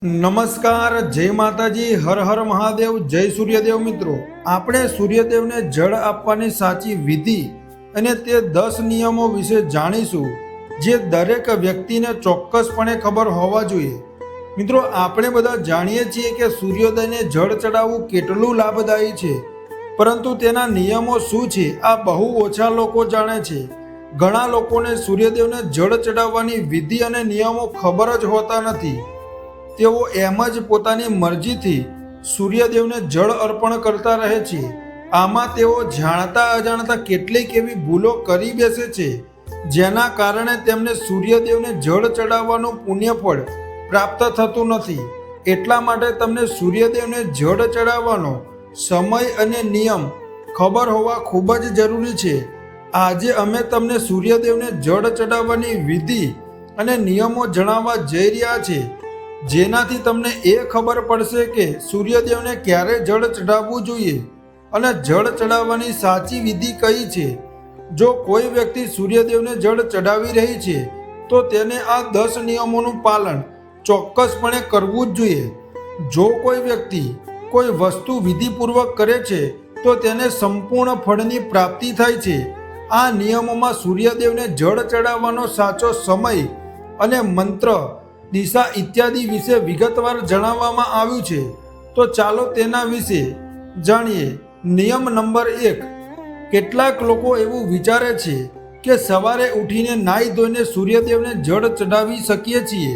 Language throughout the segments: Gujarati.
નમસ્કાર, જય માતાજી, હર હર મહાદેવ, જય સૂર્યદેવ. મિત્રો, આપણે સૂર્યદેવને જળ આપવાની સાચી વિધિ અને તે 10 નિયમો વિશે જાણીશું, જે દરેક વ્યક્તિને ચોક્કસપણે ખબર હોવા જોઈએ. મિત્રો, આપણે બધા જાણીએ છીએ કે સૂર્યોદયને જળ ચડાવવું કેટલું લાભદાયી છે, પરંતુ તેના નિયમો શું છે આ બહુ ઓછા લોકો જાણે છે. ઘણા લોકોને સૂર્યદેવને જળ ચડાવવાની વિધિ અને નિયમો ખબર જ હોતા નથી. તેઓ એમ જ પોતાની મરજીથી સૂર્યદેવને જળ અર્પણ કરતા રહે છે. આમાં તેઓ જાણતા અજાણતા કેટલીક એવી ભૂલો કરી બેસે છે, જેના કારણે તેમને સૂર્યદેવને જળ ચડાવવાનું પુણ્યફળ પ્રાપ્ત થતું નથી. એટલા માટે તમને સૂર્યદેવને જળ ચડાવવાનો સમય અને નિયમ ખબર હોવા ખૂબ જ જરૂરી છે. આજે અમે તમને સૂર્યદેવને જળ ચડાવવાની વિધિ અને નિયમો જણાવવા જઈ રહ્યા છીએ, જેનાથી તમને એ ખબર પડશે કે સૂર્યદેવને ક્યારે જળ ચડાવવું જોઈએ અને જળ ચડાવવાની સાચી વિધિ કઈ છે. જો કોઈ વ્યક્તિ સૂર્યદેવને જળ ચડાવી રહી છે તો તેને આ 10 નિયમોનું પાલન ચોક્કસપણે કરવું જ જોઈએ. જો કોઈ વ્યક્તિ કોઈ વસ્તુ વિધિપૂર્વક કરે છે તો તેને સંપૂર્ણ ફળની પ્રાપ્તિ થાય છે. આ નિયમોમાં સૂર્યદેવને જળ ચડાવવાનો સાચો સમય અને મંત્ર, દિશા ઇત્યાદિ વિશે વિગતવાર જણાવવામાં આવ્યું છે. તો ચાલો તેના વિશે જાણીએ. નિયમ નંબર 1. કેટલાક લોકો એવું વિચારે છે કે સવારે ઉઠીને નાહી ધોઈને સૂર્યદેવને જળ ચડાવી શકીએ છીએ,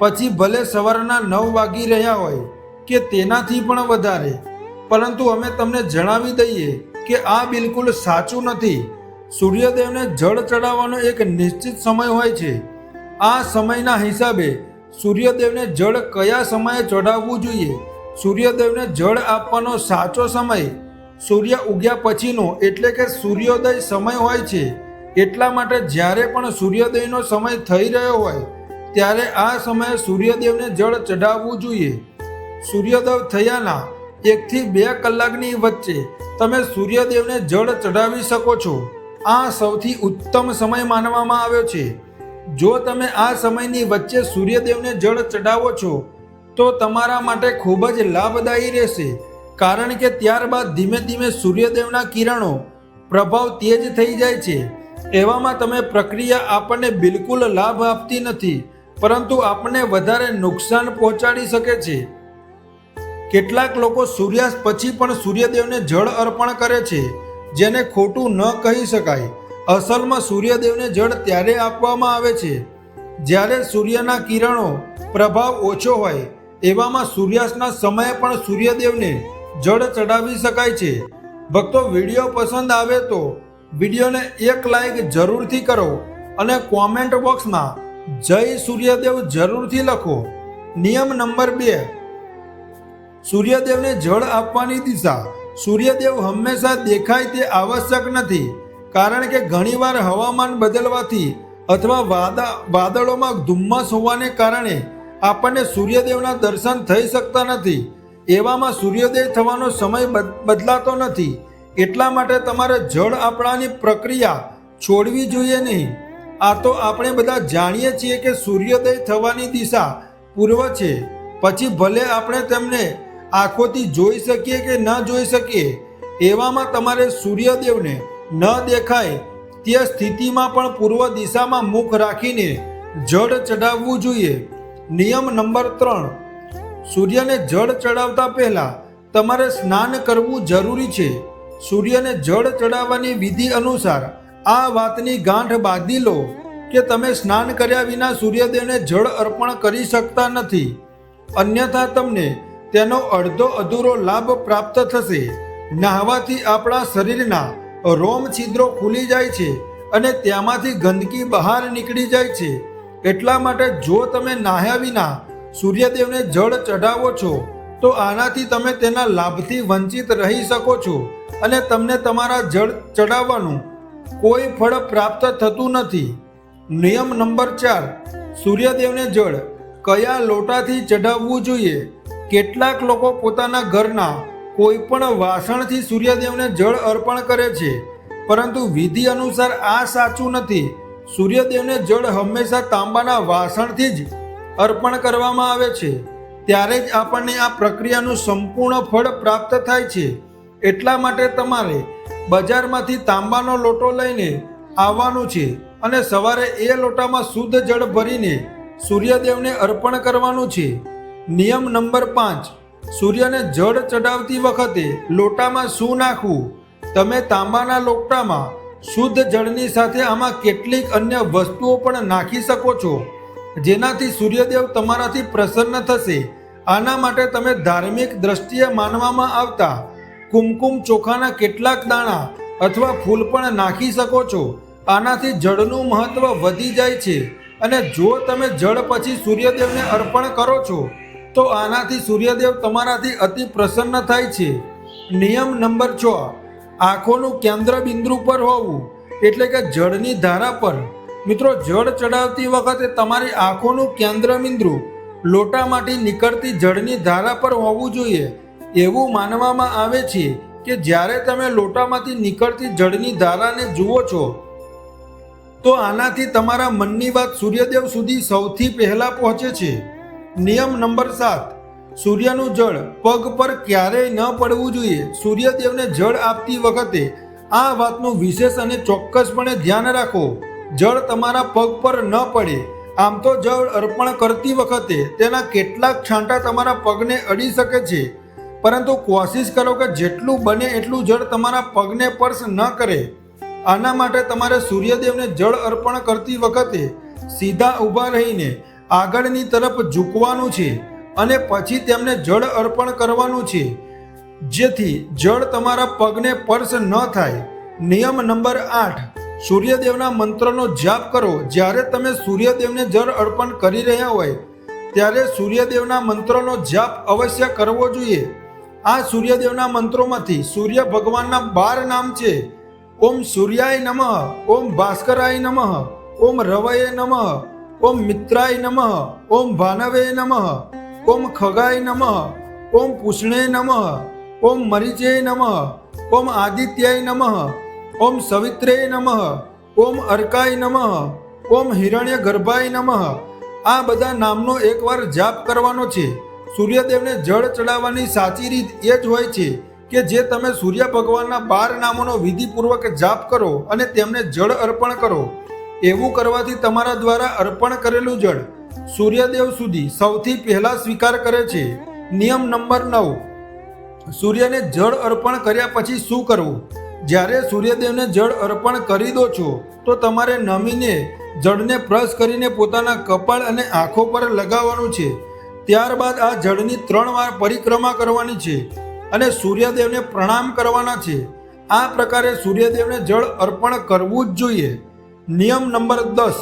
પછી ભલે સવારના 9 વાગી રહ્યા હોય કે તેનાથી પણ વધારે. પરંતુ અમે તમને જણાવી દઈએ કે આ બિલકુલ સાચું નથી. સૂર્યદેવને જળ ચડાવવાનો એક નિશ્ચિત સમય હોય છે. આ સમયના હિસાબે સૂર્યદેવને જળ કયા સમયે ચડાવવું જોઈએ. સૂર્યદેવને જળ આપવાનો સાચો સમય સૂર્ય ઉગ્યા પછીનો એટલે કે સૂર્યોદય સમય હોય છે. એટલા માટે જ્યારે પણ સૂર્યોદયનો સમય થઈ રહ્યો હોય ત્યારે આ સમયે સૂર્યદેવને જળ ચડાવવું જોઈએ. સૂર્યોદય થયાના 1 થી 2 કલાકની વચ્ચે તમે સૂર્યદેવને જળ ચડાવી શકો છો. આ સૌથી ઉત્તમ સમય માનવામાં આવ્યો છે. જો તમે આ સમયની વચ્ચે સૂર્યદેવને જળ ચડાવો છો તો તમારા માટે ખૂબ જ લાભદાયી રહેશે, કારણ કે ત્યારબાદ ધીમે ધીમે સૂર્યદેવના કિરણો પ્રભાવ તેજ થઈ જાય છે. એવામાં તમે પ્રક્રિયા આપણને બિલકુલ લાભ આપતી નથી, પરંતુ આપણને વધારે નુકસાન પહોંચાડી શકે છે. કેટલાક લોકો સૂર્યાસ્ત પછી પણ સૂર્યદેવને જળ અર્પણ કરે છે, જેને ખોટું ન કહી શકાય. અસલમાં સૂર્યદેવને જળ ત્યારે આપવામાં આવે છે જ્યારે સૂર્યના કિરણો પ્રભાવ ઓછો હોય. એવામાં સૂર્યાસ્તના સમયે પણ સૂર્યદેવને જળ ચડાવી શકાય છે. ભક્તો, વિડીયો પસંદ આવે તો વિડીયોને એક લાઈક જરૂરથી કરો અને કોમેન્ટ બોક્સમાં જય સૂર્યદેવ જરૂરથી લખો. નિયમ નંબર 2. સૂર્યદેવને જળ આપવાની દિશા. સૂર્યદેવ હંમેશા દેખાય તે આવશ્યક નથી, કારણ કે ઘણીવાર હવામાન બદલવાથી અથવા વાદળોમાં ધુમ્મસ હોવાને કારણે આપણને સૂર્યદેવના દર્શન થઈ શકતા નથી. એવામાં સૂર્યોદય થવાનો સમય બદલાતો નથી. એટલા માટે તમારે જળ આપવાની પ્રક્રિયા છોડવી જોઈએ નહીં. આ તો આપણે બધા જાણીએ છીએ કે સૂર્યોદય થવાની દિશા પૂર્વ છે. પછી ભલે આપણે તેમને આંખોથી જોઈ શકીએ કે ન જોઈ શકીએ, એવામાં તમારે સૂર્યદેવને ન દેખાય તે સ્થિતિમાં પણ પૂર્વ દિશામાં મુખ રાખીને જળ ચડાવવું જોઈએ. નિયમ નંબર 3. સૂર્યને જળ ચડાવતા પહેલા તમારે સ્નાન કરવું જરૂરી છે. સૂર્યને જળ ચડાવવાની વિધિ અનુસાર આ વાતની ગાંઠ બાંધી લો કે તમે સ્નાન કર્યા વિના સૂર્યદેવને જળ અર્પણ કરી શકતા નથી, અન્યથા તમને તેનો અડધો અધૂરો લાભ પ્રાપ્ત થશે. નહાવાથી આપણા શરીરના રોમ છિદ્રો ખુલી જાય છે અને તેમાંથી ગંદકી બહાર નીકળી જાય છે. એટલા માટે જો તમે નાહ્યા વિના સૂર્યદેવને જળ ચઢાવો છો તો આનાથી તમે તેના લાભથી વંચિત રહી શકો છો અને તમને તમારા જળ ચડાવવાનું કોઈ ફળ પ્રાપ્ત થતું નથી. નિયમ નંબર 4. સૂર્યદેવને જળ કયા લોટાથી ચઢાવવું જોઈએ. કેટલાક લોકો પોતાના ઘરના કોઈ પણ વાસણથી સૂર્યદેવને જળ અર્પણ કરે છે, પરંતુ વિધિ અનુસાર આ સાચું નથી. સૂર્યદેવને જળ હંમેશા તાંબાના વાસણથી જ અર્પણ કરવામાં આવે છે. ત્યારે જ આપણને આ પ્રક્રિયાનું સંપૂર્ણ ફળ પ્રાપ્ત થાય છે. એટલા માટે તમારે બજારમાંથી તાંબાનો લોટો લઈને આવવાનું છે અને સવારે એ લોટામાં શુદ્ધ જળ ભરીને સૂર્યદેવને અર્પણ કરવાનું છે. નિયમ નંબર 5, સૂર્યને જળ ચડાવતી વખતે લોટામાં શું નાખવું? તમે તાંબાના લોટામાં શુદ્ધ જળની સાથે આમાં કેટલીક અન્ય વસ્તુઓ પણ નાખી શકો છો, જેનાથી સૂર્યદેવ તમારાથી પ્રસન્ન થશે. આના માટે તમે ધાર્મિક દ્રષ્ટિએ માનવામાં આવતા કુમકુમ ચોખાના કેટલાક દાણા અથવા ફૂલ પણ નાખી શકો છો. આનાથી જળનું મહત્વ વધી જાય છે અને જો તમે જળ પછી સૂર્યદેવને અર્પણ કરો છો તો આનાથી સૂર્યદેવ તમારાથી અતિ પ્રસન્ન થાય છે. નિયમ નંબર 6, આંખોનું કેન્દ્ર બિંદુ પર હોવું, એટલે કે જળની ધારા પર. મિત્રો, જળ ચડાવતી વખતે તમારી આંખોનું કેન્દ્ર બિંદુ લોટામાંથી નીકળતી જળની ધારા પર હોવું જોઈએ. એવું માનવામાં આવે છે કે જ્યારે તમે લોટામાંથી નીકળતી જળની ધારાને જુઓ છો તો આનાથી તમારા મનની વાત સૂર્યદેવ સુધી સૌથી પહેલા પહોંચે છે. નિયમ નંબર 7, સૂર્યનું જળ પગ પર ક્યારેય ન પડવું જોઈએ. સૂર્યદેવને જળ આપતી વખતે આ વાતનું વિશેષ અને ચોક્કસપણે ધ્યાન રાખો. જળ તમારા પગ પર ન પડે. આમ તો જળ અર્પણ કરતી વખતે તેના કેટલાક છાંટા તમારા પગને અડી શકે છે, પરંતુ કોશિશ કરો કે જેટલું બને એટલું જળ તમારા પગને સ્પર્શ ન કરે. આના માટે તમારે સૂર્યદેવને જળ અર્પણ કરતી વખતે સીધા ઊભા રહીને આગળની તરફ ઝૂકવાનું છે અને પછી તેમને જળ અર્પણ કરવાનું છે, જેથી જળ તમારા પગને સ્પર્શ ન થાય. નિયમ નંબર 8, સૂર્યદેવના મંત્રનો જાપ કરો. જ્યારે તમે સૂર્યદેવને જળ અર્પણ કરી રહ્યા હોય ત્યારે સૂર્યદેવના મંત્રનો જાપ અવશ્ય કરવો જોઈએ. આ સૂર્યદેવના મંત્રોમાંથી સૂર્ય ભગવાનના 12 નામ છે. ઓમ સૂર્યાય નમઃ, ઓમ ભાસ્કરાય નમઃ, ઓમ રવયે નમઃ, ઓમ મિત્રાય નમઃ, ઓમ ભાનવે નમઃ, ઓમ ખગાય નમઃ, ઓમ પુષ્ણે નમઃ, ઓમ મરીચે નમઃ, ઓમ આદિત્યાય નમઃ, ઓમ સવિત્રે નમઃ, ઓમ અર્કાય નમઃ, ઓમ હિરણ્ય ગર્ભાય નમઃ. આ બધા નામનો એકવાર જાપ કરવાનો છે. સૂર્યદેવને જળ ચડાવવાની સાચી રીત એ જ હોય છે કે જે તમે સૂર્ય ભગવાનના 12 નામોનો વિધિપૂર્વક જાપ કરો અને તેમને જળ અર્પણ કરો. એવું કરવાથી તમારા દ્વારા અર્પણ કરેલું જળ સૂર્યદેવ સુધી સૌથી પહેલા સ્વીકાર કરે છે. નિયમ નંબર 9, સૂર્યને જળ અર્પણ કર્યા પછી શું કરવું? જ્યારે સૂર્યદેવને જળ અર્પણ કરી દો છો તો તમારે નમીને જળને બ્રશ કરીને પોતાના કપાળ અને આંખો પર લગાવવાનું છે. ત્યારબાદ આ જળની 3 વાર પરિક્રમા કરવાની છે અને સૂર્યદેવને પ્રણામ કરવાના છે. આ પ્રકારે સૂર્યદેવને જળ અર્પણ કરવું જ જોઈએ. નિયમ નંબર 10,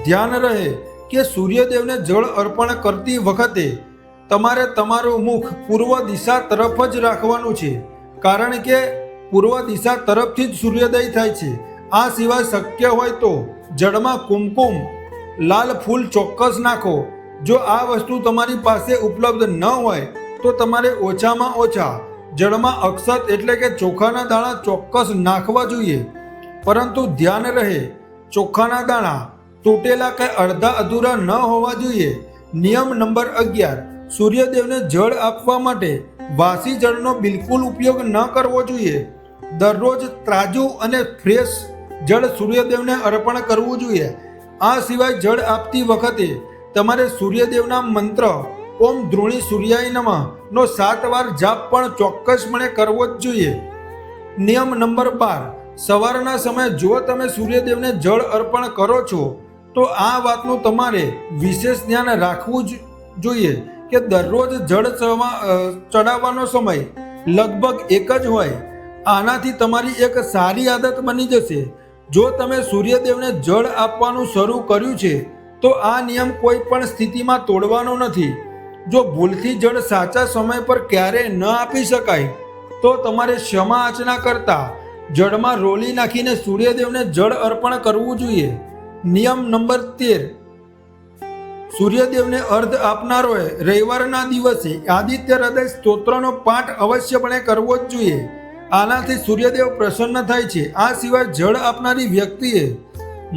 ધ્યાન રહે કે સૂર્યદેવને જળ અર્પણ કરતી વખતે તમારે તમારું મુખ પૂર્વ દિશા તરફ જ રાખવાનું છે, કારણ કે પૂર્વ દિશા તરફથી જ સૂર્યોદય થાય છે. આ સિવાય શક્ય હોય તો જળમાં કુમકુમ લાલ ફૂલ ચોક્કસ નાખો. જો આ વસ્તુ તમારી પાસે ઉપલબ્ધ ન હોય તો તમારે ઓછામાં ઓછા જળમાં અક્ષત એટલે કે ચોખાના દાણા ચોક્કસ નાખવા જોઈએ. પરંતુ ધ્યાન રહે, ચોખાના દાણા તૂટેલા કે અડધા અધૂરા ન હોવા જોઈએ. નિયમ નંબર 11, સૂર્યદેવને જળ આપવા માટે વાસી જળનો બિલકુલ ઉપયોગ ન કરવો જોઈએ. દરરોજ તાજું અને ફ્રેશ જળ સૂર્યદેવને અર્પણ કરવું જોઈએ. આ સિવાય જળ આપતી વખતે તમારે સૂર્યદેવના મંત્ર ઓમ ધ્રુણી સૂર્યાય નમઃ નો 7 વાર જાપ પણ ચોક્કસપણે કરવો જ જોઈએ. નિયમ નંબર 12, સવારના સમયે જો તમે સૂર્યદેવને જળ અર્પણ કરો છો તો આ વાતનું તમારે વિશેષ ધ્યાન રાખવું જ જોઈએ કે દરરોજ જળ ચડાવવાનો સમય લગભગ એક જ હોય. આનાથી તમારી એક સારી આદત બની જશે. જો તમે સૂર્યદેવને જળ આપવાનું શરૂ કર્યું છે તો આ નિયમ કોઈ પણ સ્થિતિમાં તોડવાનો નથી. જો ભૂલથી જળ સાચા સમય પર ક્યારેય ન આપી શકાય તો તમારે ક્ષમા યાચના કરતા જળમાં રોલી નાખીને સૂર્યદેવને જળ અર્પણ કરવું જોઈએ. નિયમ નંબર 13, સૂર્યદેવને અર્ધ આપનારોએ રવિવારના દિવસે આદિત્ય હૃદય સ્તોત્રનો પાઠ અવશ્યપણે કરવો જ જોઈએ. આનાથી સૂર્યદેવ પ્રસન્ન થાય છે. આ સિવાય જળ આપનારી વ્યક્તિએ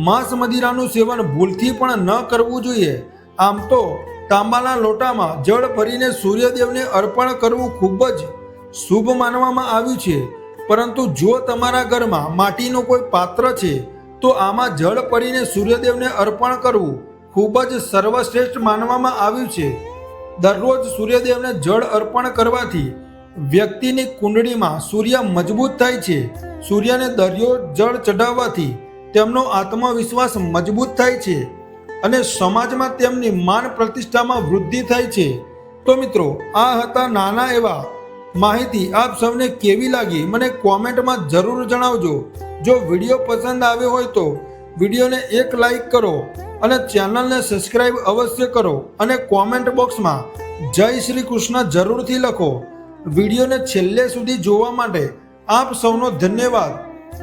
માંસ મદિરાનું સેવન ભૂલથી પણ ન કરવું જોઈએ. આમ તો તાંબાના લોટામાં જળ ભરીને સૂર્યદેવને અર્પણ કરવું ખૂબ જ શુભ માનવામાં આવ્યું છે. પરંતુ જો તમારા ઘરમાં માટીનું કોઈ પાત્ર છે તો આમાં જળ ભરીને સૂર્યદેવને અર્પણ કરવું ખૂબ જ સર્વશ્રેષ્ઠ માનવામાં આવ્યું છે. દરરોજ સૂર્યદેવને જળ અર્પણ કરવાથી વ્યક્તિની કુંડળીમાં સૂર્ય મજબૂત થાય છે. સૂર્યને દરિયો જળ ચઢાવવાથી તેમનો આત્મવિશ્વાસ મજબૂત થાય છે અને સમાજમાં તેમની માન પ્રતિષ્ઠામાં વૃદ્ધિ થાય છે. તો મિત્રો, આ હતા નાના એવા માહિતી. આપ સૌને કેવી લાગી મને કોમેન્ટમાં જરૂર જણાવજો. જો વિડીયો પસંદ આવ્યો હોય તો વિડીયોને એક લાઈક કરો અને ચેનલને સબસ્ક્રાઈબ અવશ્ય કરો અને કોમેન્ટ બોક્સમાં જય શ્રી કૃષ્ણ જરૂરથી લખો. વિડીયોને છેલ્લે સુધી જોવા માટે આપ સૌનો ધન્યવાદ.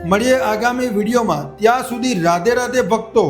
મળીએ આગામી વિડીયોમાં. ત્યાં સુધી રાધે રાધે ભક્તો.